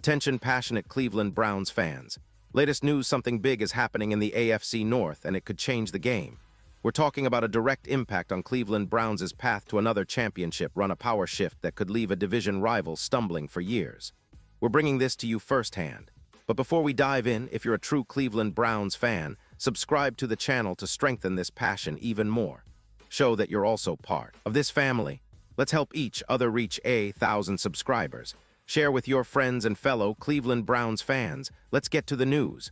Attention passionate Cleveland Browns fans. Latest news, something big is happening in the AFC North and it could change the game. We're talking about a direct impact on Cleveland Browns' path to another championship run, a power shift that could leave a division rival stumbling for years. We're bringing this to you firsthand. But before we dive in, if you're a true Cleveland Browns fan, subscribe to the channel to strengthen this passion even more. Show that you're also part of this family. Let's help each other reach 1,000 subscribers. Share with your friends and fellow Cleveland Browns fans. Let's get to the news.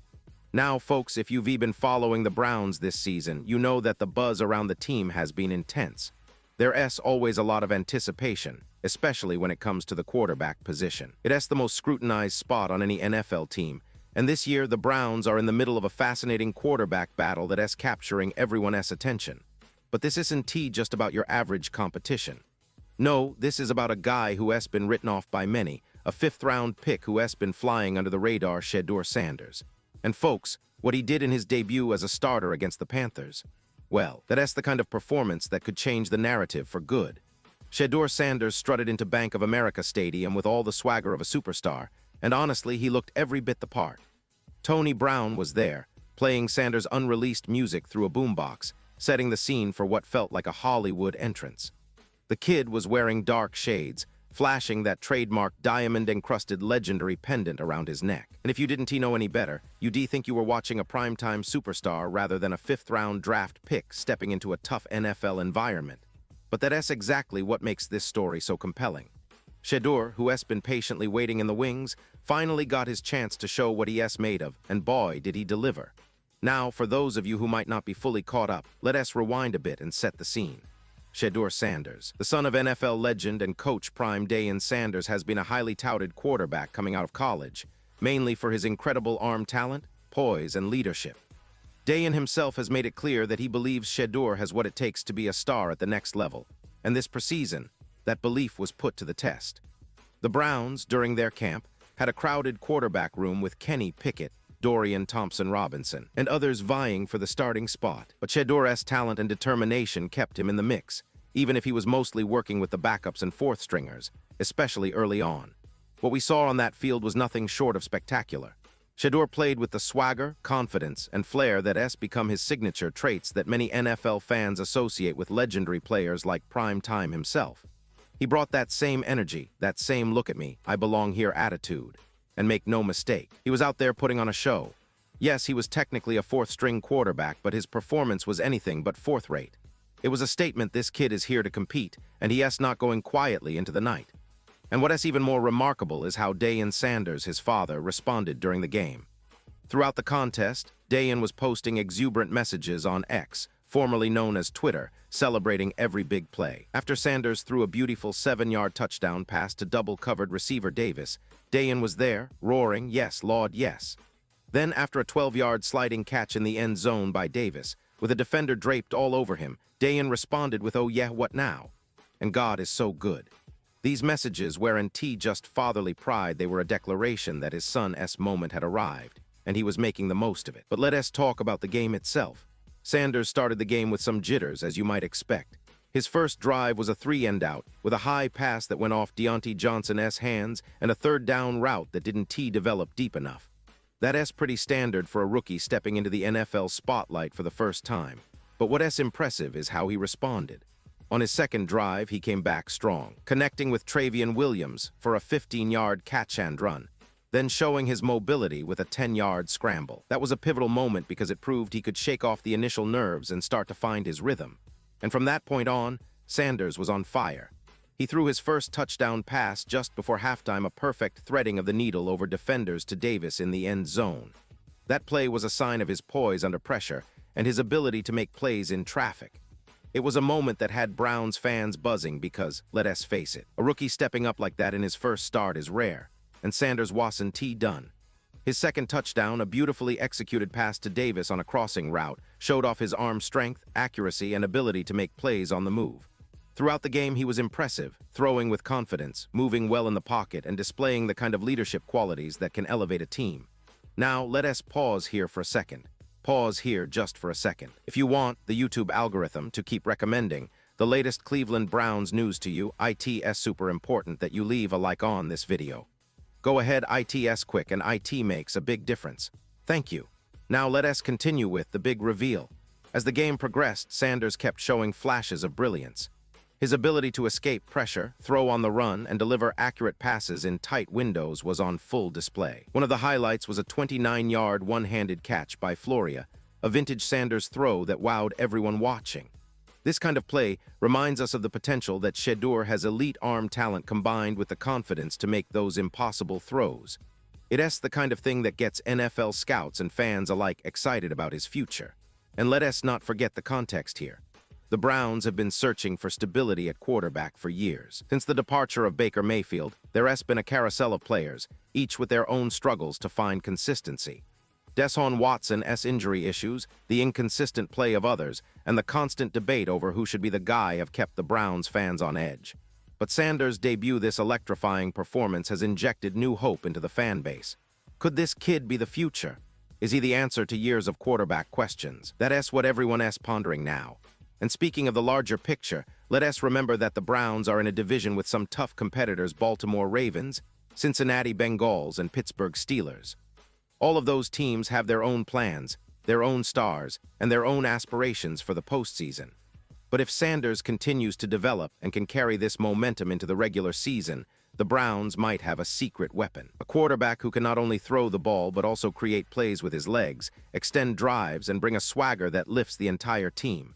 Now, folks, if you've been following the Browns this season, you know that the buzz around the team has been intense. There's always a lot of anticipation, especially when it comes to the quarterback position. It's the most scrutinized spot on any NFL team, and this year the Browns are in the middle of a fascinating quarterback battle that's capturing everyone's attention. But this isn't just about your average competition. No, this is about a guy who has been written off by many, a fifth-round pick who has been flying under the radar, Shedeur Sanders. And folks, what he did in his debut as a starter against the Panthers, well, that's the kind of performance that could change the narrative for good. Shedeur Sanders strutted into Bank of America Stadium with all the swagger of a superstar, and honestly, he looked every bit the part. Tony Brown was there, playing Sanders' unreleased music through a boombox, setting the scene for what felt like a Hollywood entrance. The kid was wearing dark shades, flashing that trademark diamond-encrusted legendary pendant around his neck. And if you didn't know any better, you'd think you were watching a primetime superstar rather than a fifth-round draft pick stepping into a tough NFL environment. But that's exactly what makes this story so compelling. Shedeur, who has been patiently waiting in the wings, finally got his chance to show what he's made of, and boy, did he deliver. Now, for those of you who might not be fully caught up, let us rewind a bit and set the scene. Shedeur Sanders, the son of NFL legend and coach prime Deion Sanders, has been a highly touted quarterback coming out of college, mainly for his incredible arm talent, poise, and leadership. Deion himself has made it clear that he believes Shedeur has what it takes to be a star at the next level, and this preseason, that belief was put to the test. The Browns, during their camp, had a crowded quarterback room with Kenny Pickett, Dorian Thompson-Robinson, and others vying for the starting spot. But Shedeur's talent and determination kept him in the mix, even if he was mostly working with the backups and fourth stringers, especially early on. What we saw on that field was nothing short of spectacular. Shedeur played with the swagger, confidence, and flair that has become his signature traits that many NFL fans associate with legendary players like Prime Time himself. He brought that same energy, that same look at me, I belong here attitude. And make no mistake, he was out there putting on a show. Yes, he was technically a fourth-string quarterback, but his performance was anything but fourth-rate. It was a statement this kid is here to compete, and he is not going quietly into the night. And what is even more remarkable is how Deion Sanders, his father, responded during the game. Throughout the contest, Deion was posting exuberant messages on X, formerly known as Twitter, celebrating every big play. After Sanders threw a beautiful 7-yard touchdown pass to double-covered receiver Davis, Deion was there, roaring, "Yes, Lord, yes." Then, after a 12-yard sliding catch in the end zone by Davis, with a defender draped all over him, Deion responded with, "Oh yeah, what now?" And God is so good. These messages weren't just fatherly pride, they were a declaration that his son's moment had arrived, and he was making the most of it. But let us talk about the game itself. Sanders started the game with some jitters, as you might expect. His first drive was a 3-and-out, with a high pass that went off Deontay Johnson's hands and a third-down route that didn't develop deep enough. That's pretty standard for a rookie stepping into the NFL spotlight for the first time. But what's impressive is how he responded. On his second drive, he came back strong, connecting with Travion Williams for a 15-yard catch-and-run, then showing his mobility with a 10-yard scramble. That was a pivotal moment because it proved he could shake off the initial nerves and start to find his rhythm. And from that point on, Sanders was on fire. He threw his first touchdown pass just before halftime, a perfect threading of the needle over defenders to Davis in the end zone. That play was a sign of his poise under pressure and his ability to make plays in traffic. It was a moment that had Browns fans buzzing because, let us face it, a rookie stepping up like that in his first start is rare, and Sanders wasn't done. His second touchdown, a beautifully executed pass to Davis on a crossing route, showed off his arm strength, accuracy, and ability to make plays on the move. Throughout the game, he was impressive, throwing with confidence, moving well in the pocket, and displaying the kind of leadership qualities that can elevate a team. Now, let us pause here for a second. Pause here just for a second. If you want the YouTube algorithm to keep recommending the latest Cleveland Browns news to you, it's super important that you leave a like on this video. Go ahead, ITS quick, and IT makes a big difference. Thank you. Now let us continue with the big reveal. As the game progressed, Sanders kept showing flashes of brilliance. His ability to escape pressure, throw on the run, and deliver accurate passes in tight windows was on full display. One of the highlights was a 29-yard one-handed catch by Floria, a vintage Sanders throw that wowed everyone watching. This kind of play reminds us of the potential that Shedeur has elite arm talent combined with the confidence to make those impossible throws. It's the kind of thing that gets NFL scouts and fans alike excited about his future. And let us not forget the context here. The Browns have been searching for stability at quarterback for years. Since the departure of Baker Mayfield, there has been a carousel of players, each with their own struggles to find consistency. Deshaun Watson's injury issues, the inconsistent play of others, and the constant debate over who should be the guy have kept the Browns fans on edge. But Sanders' debut this electrifying performance has injected new hope into the fan base. Could this kid be the future? Is he the answer to years of quarterback questions? That's what everyone's pondering now. And speaking of the larger picture, let us remember that the Browns are in a division with some tough competitors: Baltimore Ravens, Cincinnati Bengals, and Pittsburgh Steelers. All of those teams have their own plans, their own stars, and their own aspirations for the postseason. But if Sanders continues to develop and can carry this momentum into the regular season, the Browns might have a secret weapon. A quarterback who can not only throw the ball but also create plays with his legs, extend drives, and bring a swagger that lifts the entire team.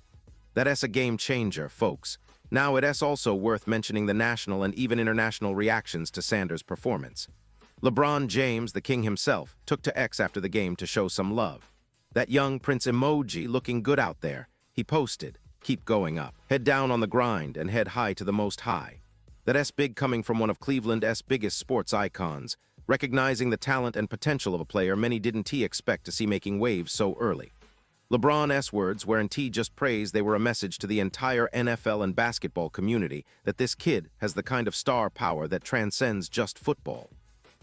That's a game changer, folks. Now it's also worth mentioning the national and even international reactions to Sanders' performance. LeBron James, the king himself, took to X after the game to show some love. That young Prince emoji looking good out there. He posted, "Keep going up. Head down on the grind and head high to the most high." That's big coming from one of Cleveland's biggest sports icons, recognizing the talent and potential of a player many didn't expect to see making waves so early. LeBron's words weren't just praise, they were a message to the entire NFL and basketball community that this kid has the kind of star power that transcends just football.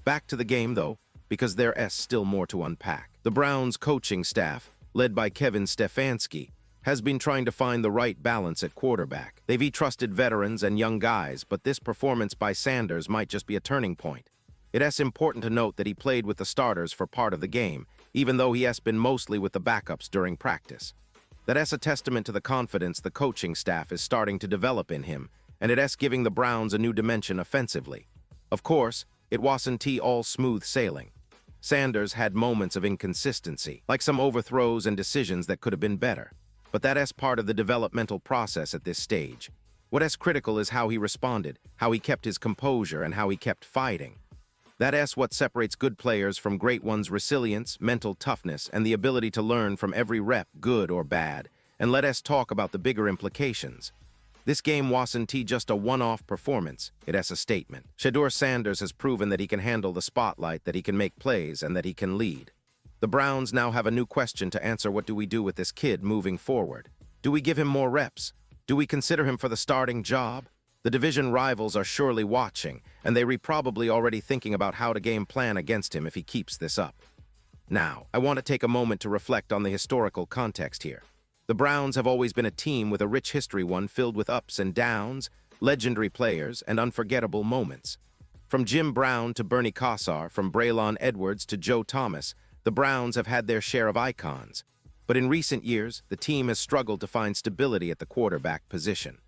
Back to the game, though, because there's still more to unpack. The Browns' coaching staff, led by Kevin Stefanski, has been trying to find the right balance at quarterback. They've trusted veterans and young guys, but this performance by Sanders might just be a turning point. It's important to note that he played with the starters for part of the game, even though he has been mostly with the backups during practice. That's a testament to the confidence the coaching staff is starting to develop in him, and it's giving the Browns a new dimension offensively. Of course, it wasn't all smooth sailing. Sanders had moments of inconsistency, like some overthrows and decisions that could have been better. But that's part of the developmental process at this stage. What's critical is how he responded, how he kept his composure, and how he kept fighting. That's what separates good players from great ones: resilience, mental toughness, and the ability to learn from every rep, good or bad. And let us talk about the bigger implications. This game wasn't just a one-off performance, it's a statement. Shedeur Sanders has proven that he can handle the spotlight, that he can make plays, and that he can lead. The Browns now have a new question to answer: what do we do with this kid moving forward? Do we give him more reps? Do we consider him for the starting job? The division rivals are surely watching, and they're probably already thinking about how to game plan against him if he keeps this up. Now, I want to take a moment to reflect on the historical context here. The Browns have always been a team with a rich history, one filled with ups and downs, legendary players, and unforgettable moments. From Jim Brown to Bernie Kosar, from Braylon Edwards to Joe Thomas, the Browns have had their share of icons. But in recent years, the team has struggled to find stability at the quarterback position.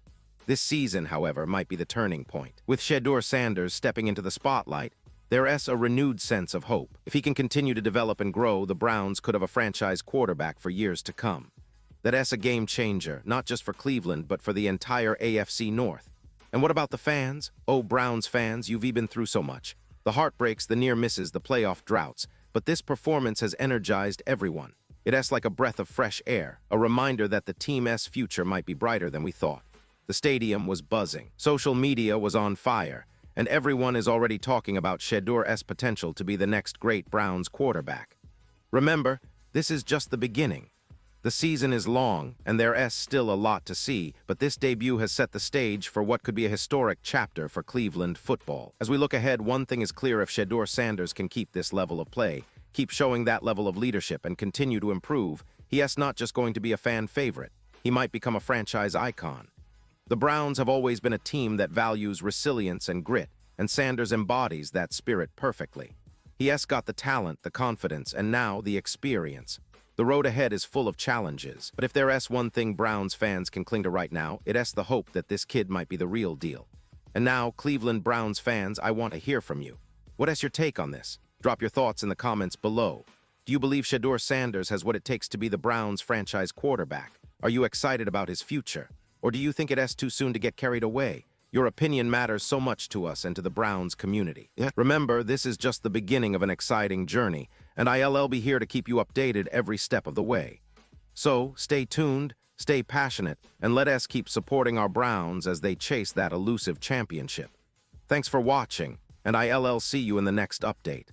This season, however, might be the turning point. With Shedeur Sanders stepping into the spotlight, there's a renewed sense of hope. If he can continue to develop and grow, the Browns could have a franchise quarterback for years to come. That's a game changer, not just for Cleveland, but for the entire AFC North. And what about the fans? Oh, Browns fans, you've been through so much. The heartbreaks, the near misses, the playoff droughts. But this performance has energized everyone. It's like a breath of fresh air, a reminder that the team's future might be brighter than we thought. The stadium was buzzing. Social media was on fire. And everyone is already talking about Shedeur's potential to be the next great Browns quarterback. Remember, this is just the beginning. The season is long, and there's still a lot to see, but this debut has set the stage for what could be a historic chapter for Cleveland football. As we look ahead, one thing is clear: if Shedeur Sanders can keep this level of play, keep showing that level of leadership, and continue to improve, he's not just going to be a fan favorite. He might become a franchise icon. The Browns have always been a team that values resilience and grit, and Sanders embodies that spirit perfectly. He's got the talent, the confidence, and now the experience. The road ahead is full of challenges, but if there's one thing Browns fans can cling to right now, it's the hope that this kid might be the real deal. And now, Cleveland Browns fans, I want to hear from you. What is your take on this? Drop your thoughts in the comments below. Do you believe Shedeur Sanders has what it takes to be the Browns franchise quarterback? Are you excited about his future? Or do you think it's too soon to get carried away? Your opinion matters so much to us and to the Browns community. Remember, this is just the beginning of an exciting journey, and I'll be here to keep you updated every step of the way. So, stay tuned, stay passionate, and let us keep supporting our Browns as they chase that elusive championship. Thanks for watching, and I'll see you in the next update.